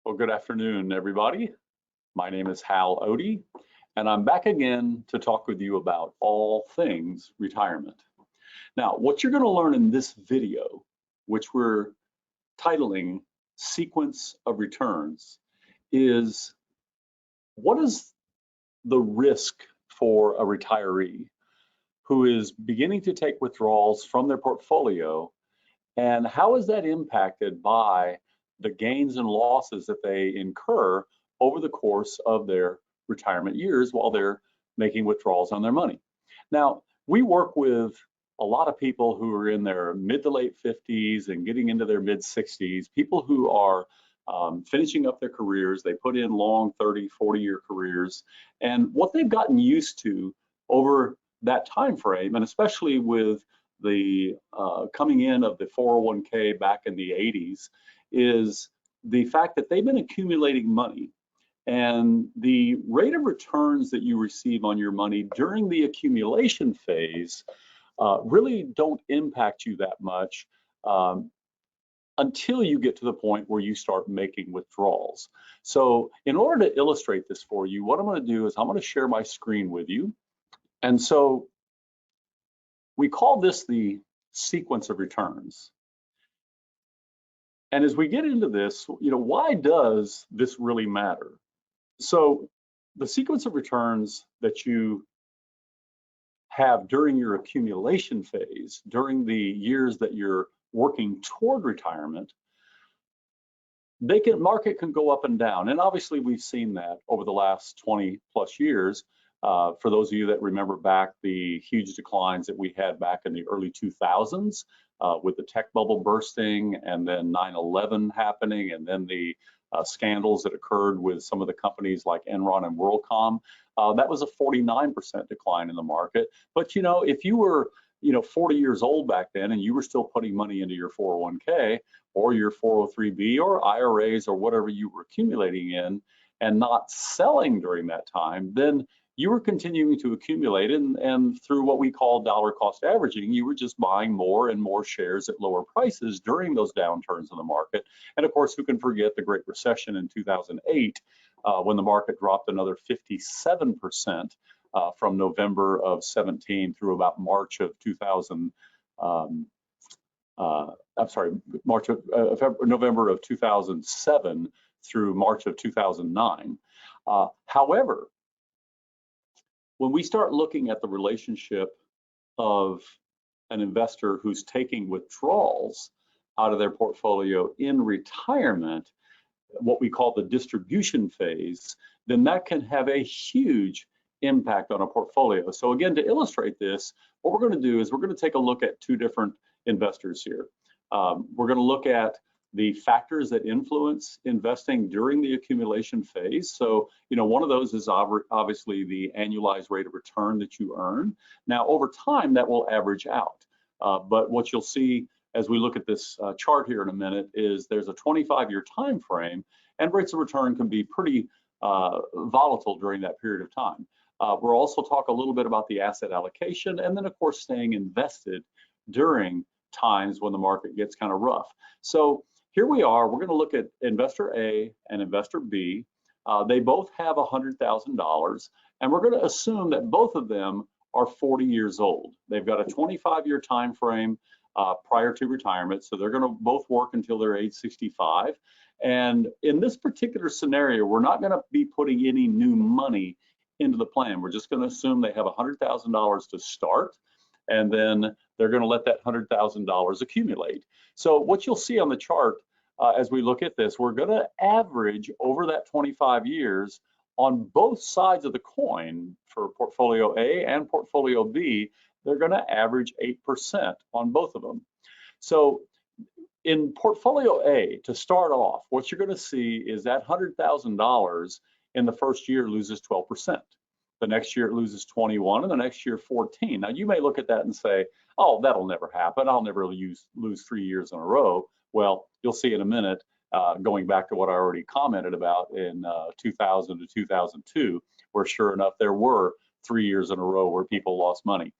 Well, good afternoon, everybody. My name is Hal Otey, and I'm back again to talk with you about all things retirement. Now, what you're going to learn in this video, which we're titling Sequence of Returns, is what is the risk for a retiree who is beginning to take withdrawals from their portfolio, and how is that impacted by the gains and losses that they incur over the course of their retirement years while they're making withdrawals on their money. Now, we work with a lot of people who are in their mid to late 50s and getting into their mid 60s, people who are finishing up their careers. They put in long 30, 40-year careers, and what they've gotten used to over that time frame, and especially with the coming in of the 401k back in the 80s, is the fact that they've been accumulating money, and the rate of returns that you receive on your money during the accumulation phase really don't impact you that much until you get to the point where you start making withdrawals. So in order to illustrate this for you, what I'm going to do is I'm going to share my screen with you. And so we call this the sequence of returns. And as we get into this, why does this really matter? So the sequence of returns that you have during your accumulation phase, during the years that you're working toward retirement, market can go up and down. And obviously we've seen that over the last 20 plus years. For those of you that remember back the huge declines that we had back in the early 2000s with the tech bubble bursting, and then 9/11 happening, and then the scandals that occurred with some of the companies like Enron and WorldCom, that was a 49% decline in the market. But if you were 40 years old back then and you were still putting money into your 401k or your 403b or IRAs or whatever you were accumulating in and not selling during that time, then you were continuing to accumulate, and through what we call dollar cost averaging, you were just buying more and more shares at lower prices during those downturns in the market. And of course, who can forget the Great Recession in 2008 when the market dropped another 57% from November of 17 through about March of 2000. November of 2007 through March of 2009. However, when we start looking at the relationship of an investor who's taking withdrawals out of their portfolio in retirement, what we call the distribution phase, then that can have a huge impact on a portfolio. So again, to illustrate this, what we're going to do is we're going to take a look at two different investors here. We're going to look at the factors that influence investing during the accumulation phase. So, one of those is obviously the annualized rate of return that you earn. Now, over time, that will average out. But what you'll see as we look at this chart here in a minute is there's a 25-year time frame, and rates of return can be pretty volatile during that period of time. We'll also talk a little bit about the asset allocation, and then, of course, staying invested during times when the market gets kind of rough. So here we are. We're going to look at investor A and investor B. They both have $100,000, and we're going to assume that both of them are 40 years old. They've got a 25-year time frame prior to retirement, so they're going to both work until they're age 65. And in this particular scenario, we're not going to be putting any new money into the plan. We're just going to assume they have $100,000 to start, and then they're going to let that $100,000 accumulate. So what you'll see on the chart as we look at this, we're going to average over that 25 years on both sides of the coin for portfolio A and portfolio B. They're going to average 8% on both of them. So in portfolio A, to start off, what you're going to see is that $100,000 in the first year loses 12%. The next year it loses 21, and the next year 14. Now you may look at that and say, oh, that'll never happen. I'll never lose 3 years in a row. Well, you'll see in a minute, going back to what I already commented about in 2000 to 2002, where sure enough, there were 3 years in a row where people lost money.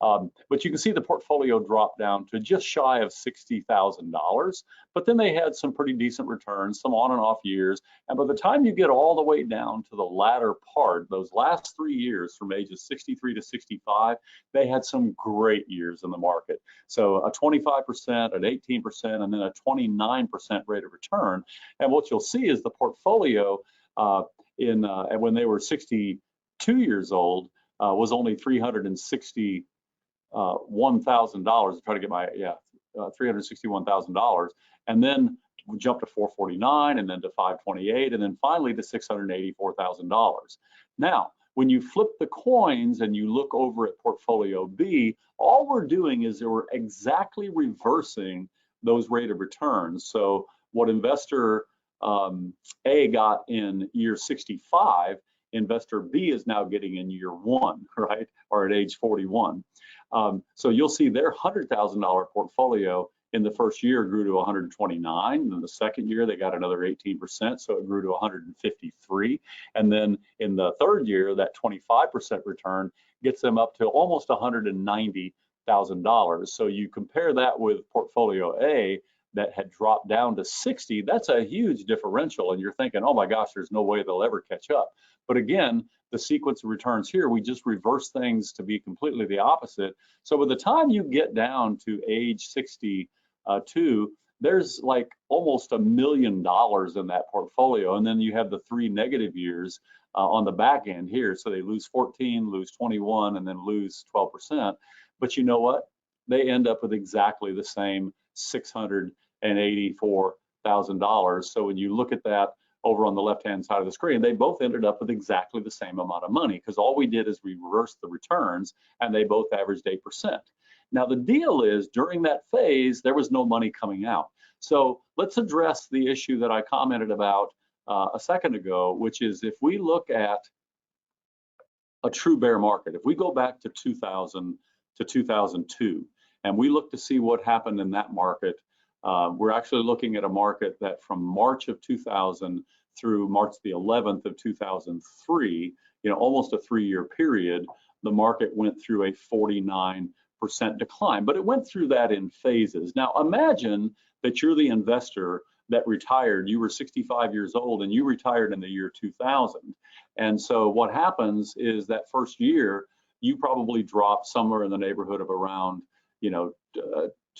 But you can see the portfolio dropped down to just shy of $60,000. But then they had some pretty decent returns, some on and off years. And by the time you get all the way down to the latter part, those last 3 years from ages 63 to 65, they had some great years in the market. So a 25%, an 18%, and then a 29% rate of return. And what you'll see is the portfolio when they were 62 years old was only $361,000. I'm trying to get my $361,000, and then we jumped to 449, and then to 528, and then finally to $684,000. Now, when you flip the coins and you look over at portfolio B, all we're doing is we're exactly reversing those rate of returns. So what investor A got in year 65, investor B is now getting in year 1, right, or at age 41. So you'll see their $100,000 portfolio in the first year grew to 129, and then the second year they got another 18%, so it grew to 153, and then in the third year that 25% return gets them up to almost $190,000. So you compare that with portfolio A that had dropped down to 60, that's a huge differential, and you're thinking, oh my gosh, there's no way they'll ever catch up. But again, the sequence of returns here, we just reverse things to be completely the opposite. So by the time you get down to age 62, there's like almost $1 million in that portfolio. And then you have the 3 negative years on the back end here. So they lose 14, lose 21, and then lose 12%. But you know what? They end up with exactly the same $684,000. So when you look at that over on the left-hand side of the screen, they both ended up with exactly the same amount of money, because all we did is we reversed the returns, and they both averaged 8%. Now, the deal is during that phase, there was no money coming out. So let's address the issue that I commented about a second ago, which is if we look at a true bear market, if we go back to 2000 to 2002, and we look to see what happened in that market, we're actually looking at a market that from March of 2000 through March the 11th of 2003, almost a 3-year period, the market went through a 49% decline, but it went through that in phases. Now imagine that you're the investor that retired, you were 65 years old and you retired in the year 2000. And so what happens is that first year, you probably dropped somewhere in the neighborhood of around,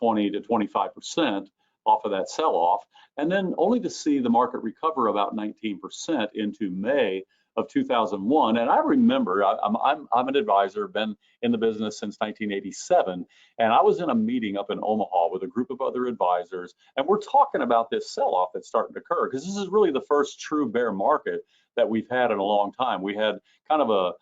20 to 25% off of that sell-off, and then only to see the market recover about 19% into May of 2001. And I remember, I'm an advisor, been in the business since 1987, and I was in a meeting up in Omaha with a group of other advisors, and we're talking about this sell-off that's starting to occur, because this is really the first true bear market that we've had in a long time. We had kind of a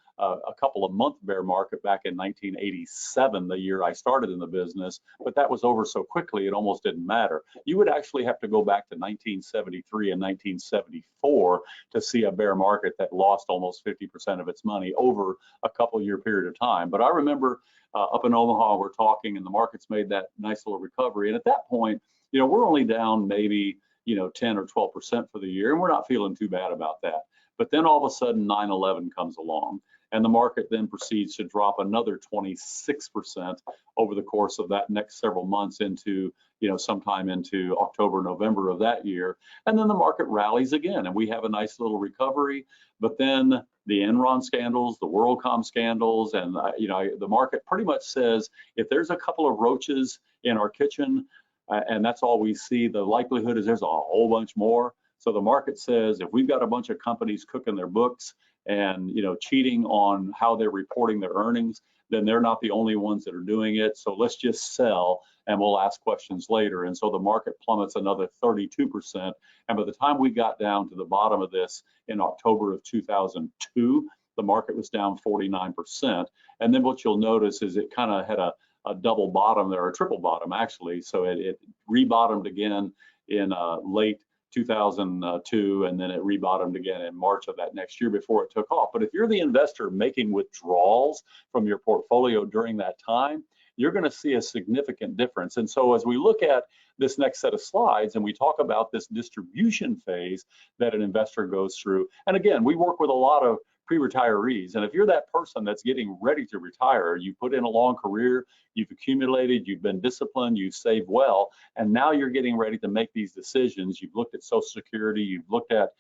couple of month bear market back in 1987, the year I started in the business, but that was over so quickly it almost didn't matter. You would actually have to go back to 1973 and 1974 to see a bear market that lost almost 50% of its money over a couple year period of time. But I remember up in Omaha, we're talking, and the market's made that nice little recovery. And at that point, we're only down maybe 10 or 12% for the year, and we're not feeling too bad about that. But then all of a sudden 9/11 comes along, and the market then proceeds to drop another 26% over the course of that next several months into, sometime into October, November of that year. And then the market rallies again, and we have a nice little recovery. But then the Enron scandals, the WorldCom scandals, and the market pretty much says if there's a couple of roaches in our kitchen, and that's all we see, the likelihood is there's a whole bunch more. So the market says if we've got a bunch of companies cooking their books and cheating on how they're reporting their earnings, then they're not the only ones that are doing it. So let's just sell, and we'll ask questions later. And so the market plummets another 32%. And by the time we got down to the bottom of this in October of 2002, the market was down 49%. And then what you'll notice is it kind of had a double bottom there, a triple bottom actually. So it rebottomed again in late 2002, and then it rebottomed again in March of that next year before it took off. But if you're the investor making withdrawals from your portfolio during that time, you're going to see a significant difference. And so as we look at this next set of slides and we talk about this distribution phase that an investor goes through, and again, we work with a lot of pre-retirees. And if you're that person that's getting ready to retire, you put in a long career, you've accumulated, you've been disciplined, you've saved well, and now you're getting ready to make these decisions. You've looked at Social Security, you've looked at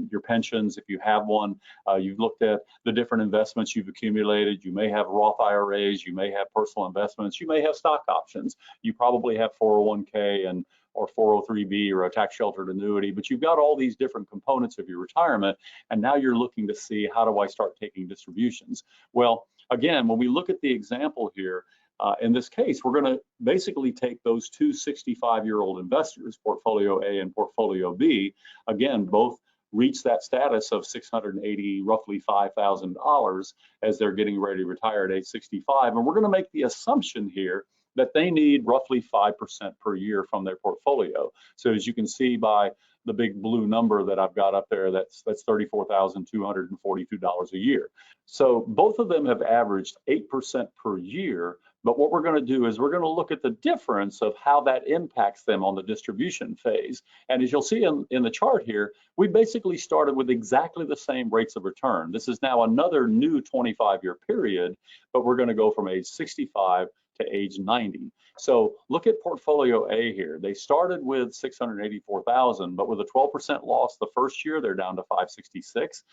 your pensions, if you have one, you've looked at the different investments you've accumulated. You may have Roth IRAs, you may have personal investments, you may have stock options, you probably have 401k and or 403b or a tax sheltered annuity, but you've got all these different components of your retirement, and now you're looking to see, how do I start taking distributions? Well, again, when we look at the example here, in this case, we're going to basically take those two 65-year-old investors, Portfolio A and Portfolio B, again, both reach that status of $680, roughly $5,000 as they're getting ready to retire at age 65. And we're going to make the assumption here that they need roughly 5% per year from their portfolio. So as you can see by the big blue number that I've got up there, that's $34,242 a year. So both of them have averaged 8% per year. But what we're going to do is we're going to look at the difference of how that impacts them on the distribution phase. And as you'll see in the chart here, we basically started with exactly the same rates of return. This is now another new 25-year period, but we're going to go from age 65 to age 90. So look at Portfolio A here. They started with 684,000, but with a 12% loss the first year, they're down to 566.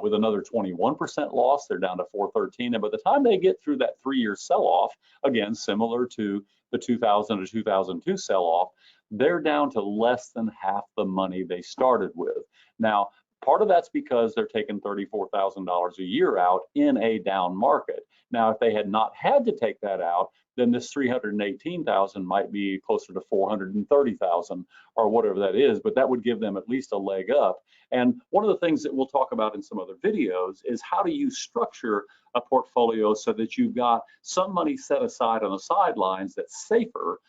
With another 21% loss, they're down to 413. And by the time they get through that 3-year sell-off, again, similar to the 2000 to 2002 sell-off, they're down to less than half the money they started with. Now, part of that's because they're taking $34,000 a year out in a down market. Now, if they had not had to take that out, then this 318,000 might be closer to 430,000 or whatever that is, but that would give them at least a leg up. And one of the things that we'll talk about in some other videos is how do you structure a portfolio so that you've got some money set aside on the sidelines that's safer,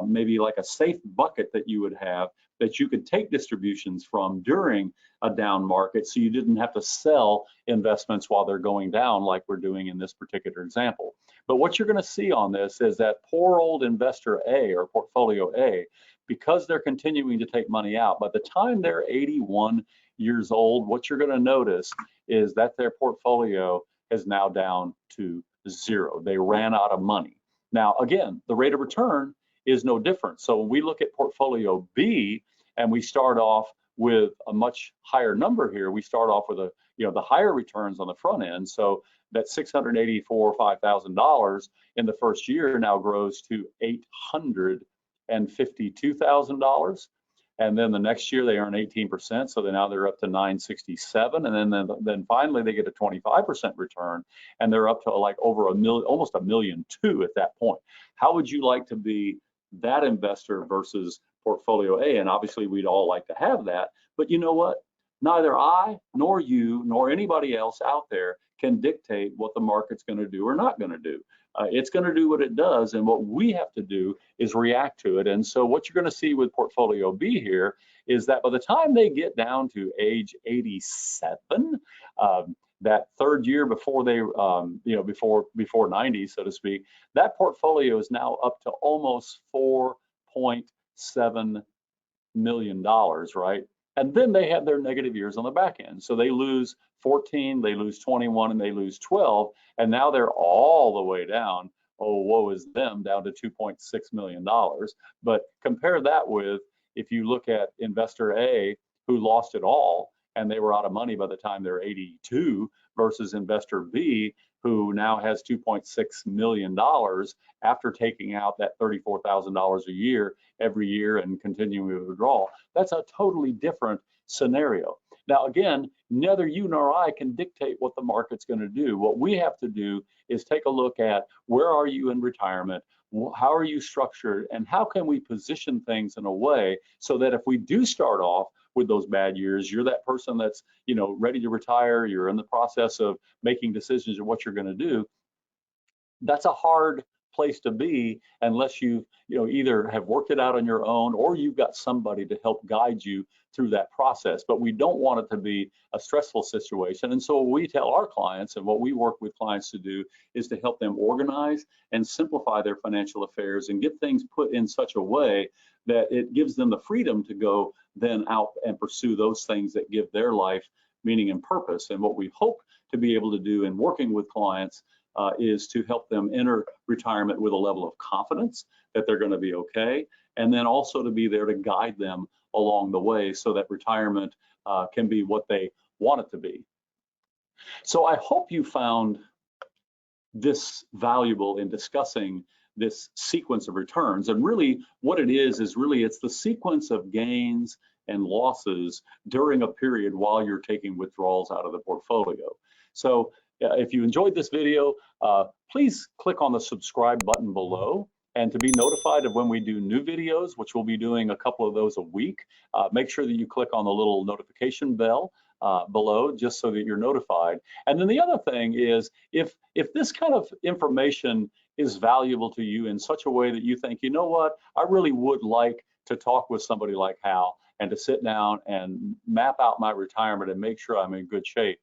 maybe like a safe bucket that you would have that you could take distributions from during a down market, so you didn't have to sell investments while they're going down like we're doing in this particular example. But what you're going to see on this is that poor old investor A or Portfolio A, because they're continuing to take money out, by the time they're 81 years old, what you're going to notice is that their portfolio is now down to zero. They ran out of money. Now, again, the rate of return is no different. So when we look at Portfolio B and we start off with a much higher number here, we start off with the higher returns on the front end. So that $684,000 in the first year now grows to $852,000. And then the next year they earn 18%, so now they're up to 967, and then finally they get a 25% return, and they're up to like over a million, almost $1.2 million at that point. How would you like to be that investor versus Portfolio A? And obviously we'd all like to have that, but you know what? Neither I nor you nor anybody else out there can dictate what the market's going to do or not going to do. It's going to do what it does, and what we have to do is react to it. And so what you're going to see with Portfolio B here is that by the time they get down to age 87, that third year before they, before 90, so to speak, that portfolio is now up to almost $4.7 million, right? And then they have their negative years on the back end. So they lose 14, they lose 21, and they lose 12. And now they're all the way down, oh, woe is them, down to $2.6 million. But compare that with, if you look at investor A, who lost it all, and they were out of money by the time they're 82, versus investor B, who now has $2.6 million after taking out that $34,000 a year every year and continuing to withdraw. That's a totally different scenario. Now, again, neither you nor I can dictate what the market's going to do. What we have to do is take a look at, where are you in retirement? How are you structured? And how can we position things in a way so that if we do start off with those bad years, you're that person that's, ready to retire, you're in the process of making decisions of what you're going to do. That's a hard place to be unless you either have worked it out on your own or you've got somebody to help guide you through that process. But we don't want it to be a stressful situation. And so what we tell our clients, and what we work with clients to do, is to help them organize and simplify their financial affairs and get things put in such a way that it gives them the freedom to go then out and pursue those things that give their life meaning and purpose. And what we hope to be able to do in working with clients is to help them enter retirement with a level of confidence that they're going to be okay, and then also to be there to guide them along the way so that retirement can be what they want it to be. So I hope you found this valuable in discussing this sequence of returns. And really what it is really it's the sequence of gains and losses during a period while you're taking withdrawals out of the portfolio. So if you enjoyed this video, please click on the subscribe button below. And to be notified of when we do new videos, which we'll be doing a couple of those a week, make sure that you click on the little notification bell below, just so that you're notified. And then the other thing is, if this kind of information is valuable to you in such a way that you think, you know what, I really would like to talk with somebody like Hal and to sit down and map out my retirement and make sure I'm in good shape.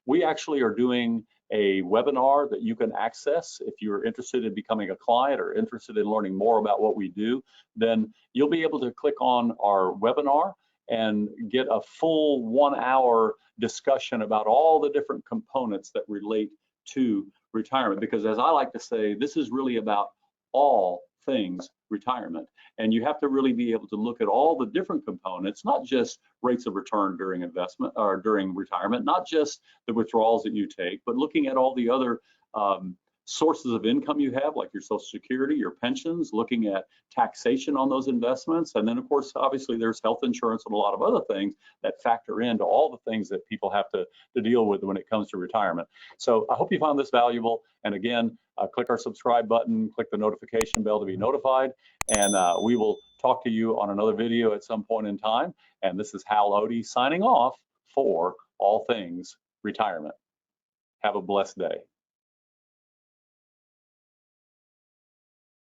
We actually are doing a webinar that you can access if you're interested in becoming a client or interested in learning more about what we do. Then you'll be able to click on our webinar and get a full 1 hour discussion about all the different components that relate to retirement. Because as I like to say, this is really about all things retirement. And you have to really be able to look at all the different components, not just rates of return during investment or during retirement, not just the withdrawals that you take, but looking at all the other sources of income you have, like your Social Security, your pensions, looking at taxation on those investments. And then, of course, obviously, there's health insurance and a lot of other things that factor into all the things that people have to deal with when it comes to retirement. So I hope you found this valuable. And again, click our subscribe button, click the notification bell to be notified, and we will talk to you on another video at some point in time. And this is Hal Otey signing off for All Things Retirement. Have a blessed day.